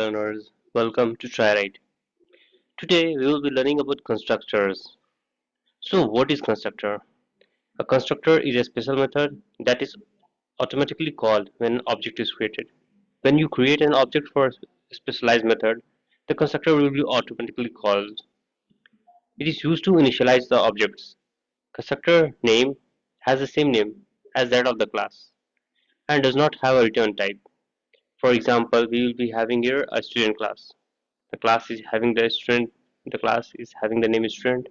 learners, welcome to TryRide. Today we will be learning about constructors. So what is constructor? A constructor is a special method that is automatically called when an object is created. When you create an object for a specialized method, the constructor will be automatically called. It is used to initialize the objects. Constructor name has the same name as that of the class and does not have a return type. For example, we will be having here a student class. The class is having the student, the class is having the name student,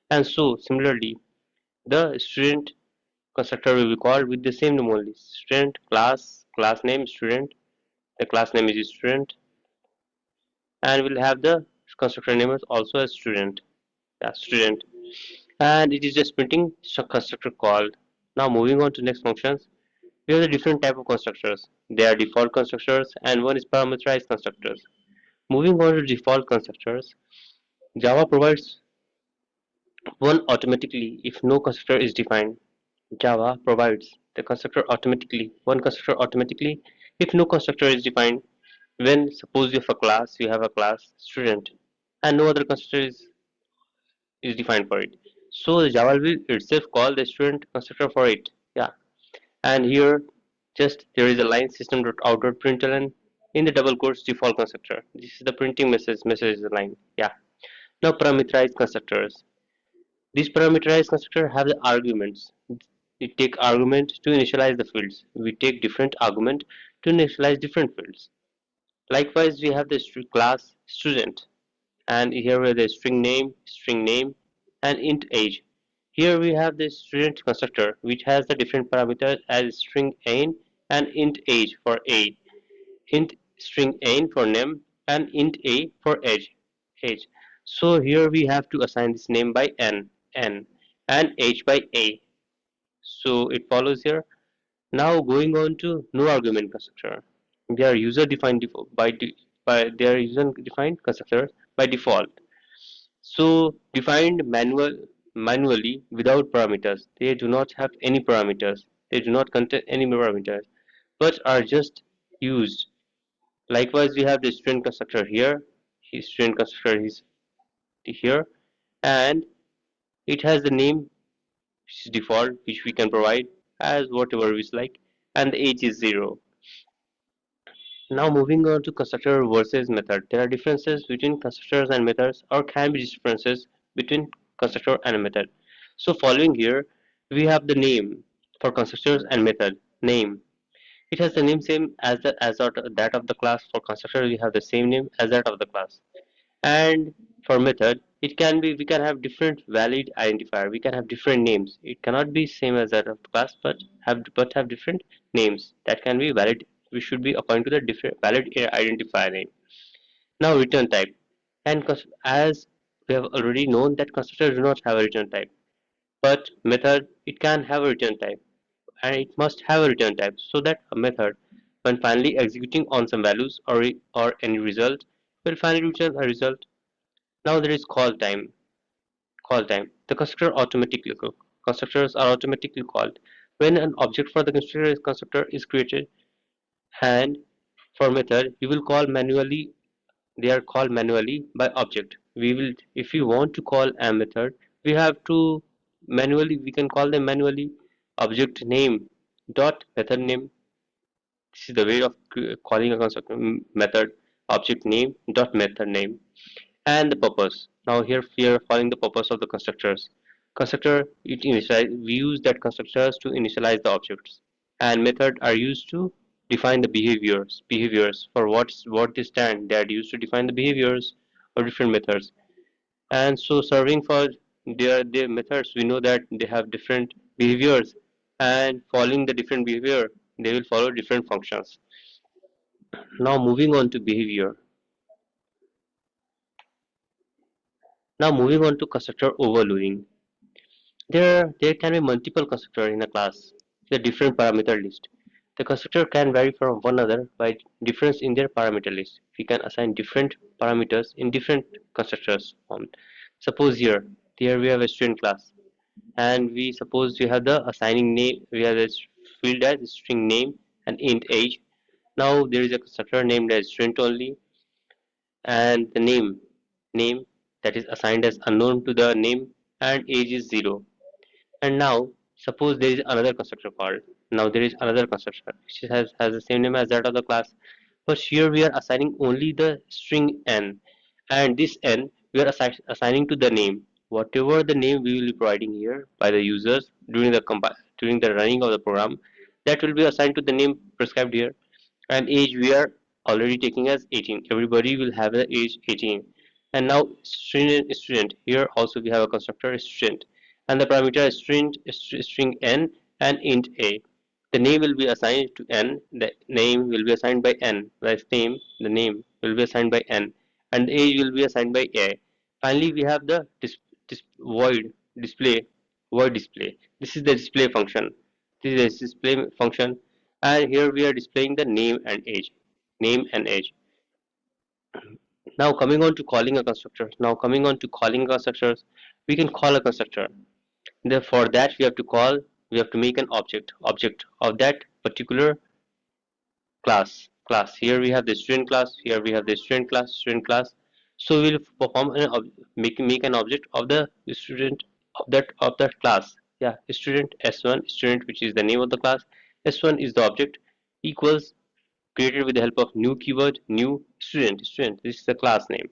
and so similarly the student constructor will be called with the same name only: student class name student, the class name is student, and we'll have the constructor name is also a student, yeah, student, and it is just printing constructor called. Now moving on to next functions, we have the different type of constructors. They are default constructors and one is parameterized constructors. Moving on to default constructors, Java provides one automatically if no constructor is defined. Java provides the constructor automatically, one constructor automatically if no constructor is defined. When suppose you have a class, you have a class student and no other constructor is defined for it. So the Java will itself call the student constructor for it. Yeah. And here just there is a line system.out.println in the double quotes default constructor. This is the printing message is the line. Yeah. Now parameterized constructors. These parameterized constructor have the arguments. We take argument to initialize the fields. We take different argument to initialize different fields. Likewise, we have the class student, and here we have the string name, and int age. Here we have the student constructor, which has the different parameters as string n and int age for a, int string n for name, and int a for age. So here we have to assign this name by n, and age by a. So it follows here. Now going on to no argument constructor. They are user defined by they are user defined constructors by default. So defined manually without parameters. They do not have any parameters. They do not contain any parameters, but are just used. Likewise, we have the student constructor here. His student constructor is here, and it has the name which is default, which we can provide as whatever we like, and the age is 0. Now moving on to constructor versus method. There are differences between constructors and methods, or can be differences between constructor and method. So following here, we have the name for constructors and method. Name. It has the name same as that of the class. For constructor, we have the same name as that of the class. And for method, it can be we can have different valid identifier. We can have different names. It cannot be same as that of the class, but have different names that can be valid. We should be according to the different valid identifier name. Now return type, and as we have already known that constructor do not have a return type, but method it can have a return type, and it must have a return type so that a method when finally executing on some values or any result will finally return a result. Now there is call time. Call time. The constructors are automatically called when an object for the constructor is created, and for method you will call manually. They are called manually by object. We will, if you want to call a method, we have to manually. We can call them manually. Object name dot method name. This is the way of calling a constructor method. Object name dot method name. And the purpose. Now here we are following the purpose of the constructors. Constructor we use that constructors to initialize the objects, and method are used to define the behaviors for what they stand. They are used to define the behaviors of different methods. And so serving for their methods, we know that they have different behaviors, and following the different behavior they will follow different functions. Now moving on to behavior. Now moving on to constructor overloading. There can be multiple constructors in a class with a different parameter list. The constructor can vary from one another by difference in their parameter list. We can assign different parameters in different constructors formed. Suppose here we have a student class, and we suppose we have the assigning name. We have this field as string name and int age. Now there is a constructor named as student only, and the name that is assigned as unknown to the name, and age is 0. And now suppose there is another constructor called, now there is another constructor which has the same name as that of the class, but here we are assigning only the string n, and this n we are assigning to the name. Whatever the name we will be providing here by the users during the running of the program, that will be assigned to the name prescribed here. And age we are already taking as 18. Everybody will have the age 18. And now student here also we have a constructor student, and the parameter is string n and int a. The name will be assigned to n, the name will be assigned by n, the name will be assigned by n, and the age will be assigned by a. Finally we have the display void display. This is the display function. This is the display function, and here we are displaying the name and age. Now coming on to calling a constructor. Now coming on to calling constructors, we can call a constructor. For that we have to make an object of that particular class. Here we have the student class. Here we have the student class. So we'll perform make an object of the student of that class. Yeah, student s1 student, which is the name of the class. S1 is the object, equals, created with the help of new keyword, new student. This is the class name.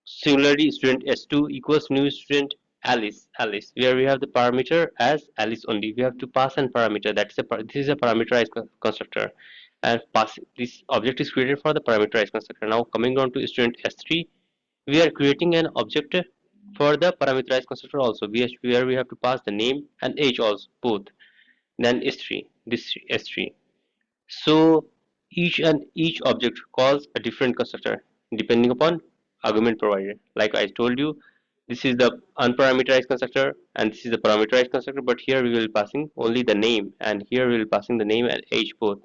Similarly, student s2 equals new student Alice, where we have the parameter as Alice only. We have to pass an parameter. This is a parameterized constructor, and this object is created for the parameterized constructor. Now coming on to student s3, we are creating an object for the parameterized constructor also, where we have to pass the name and age also, both. Then s3, this s3. So each object calls a different constructor depending upon argument provided. Like I told you, this is the unparameterized constructor and this is the parameterized constructor, but here we will be passing only the name, and here we will be passing the name and age both.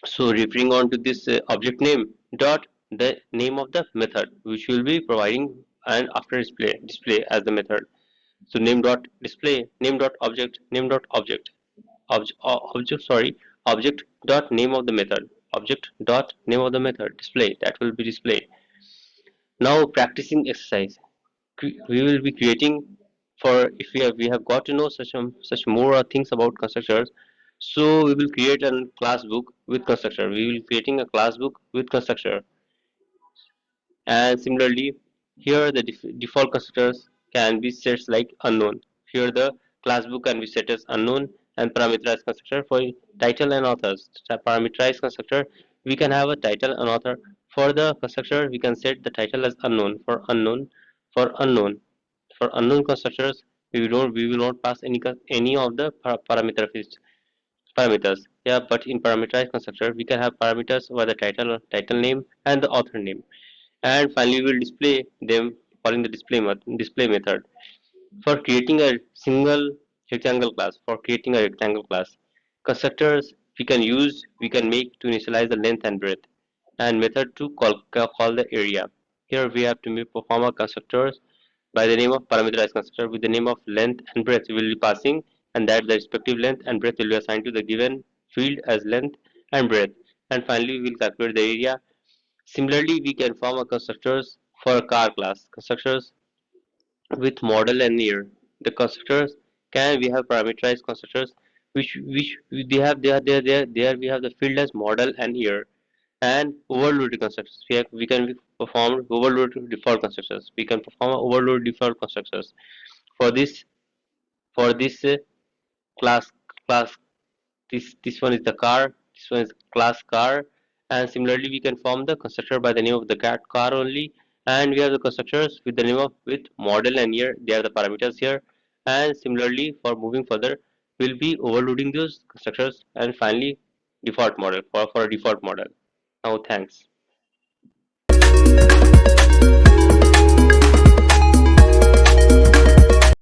So referring on to this object name dot the name of the method which we will be providing, and after display as the method. So name dot display, name dot object object sorry object dot name of the method, object dot name of the method display, that will be display. Now practicing exercise, we will be creating, for if we have got to know such more things about constructors, so we will create a class book with constructor. We will creating a class book with constructor. And similarly, here the default constructors can be set like unknown. Here the class book can be set as unknown, and parameterized constructor for title and authors. Parameterized constructor, we can have a title and author. For the constructor, we can set the title as unknown. For unknown for unknown constructors, we will not pass any of the parameters. Yeah, but in parameterized constructor, we can have parameters for the title name and the author name, and finally we will display them following the display method. For creating a single rectangle class, constructors we can make to initialize the length and breadth, and method to call the area. Here we have to perform a constructors by the name of parameterized constructor with the name of length and breadth we will be passing, and that the respective length and breadth will be assigned to the given field as length and breadth. And finally we will calculate the area. Similarly, we can form a constructors for a car class. Constructors with model and year. The constructors can we have parameterized constructors which there we have the field as model and year, and overloaded constructors. We can perform overload default constructors. We can perform overload default constructors. For this class class this one is the car, this one is class car. And similarly we can form the constructor by the name of the car only, and we have the constructors with the name of with model and year, they are the parameters here. And similarly for moving further, we'll be overloading those constructors, and finally default model for a default model. Now thanks.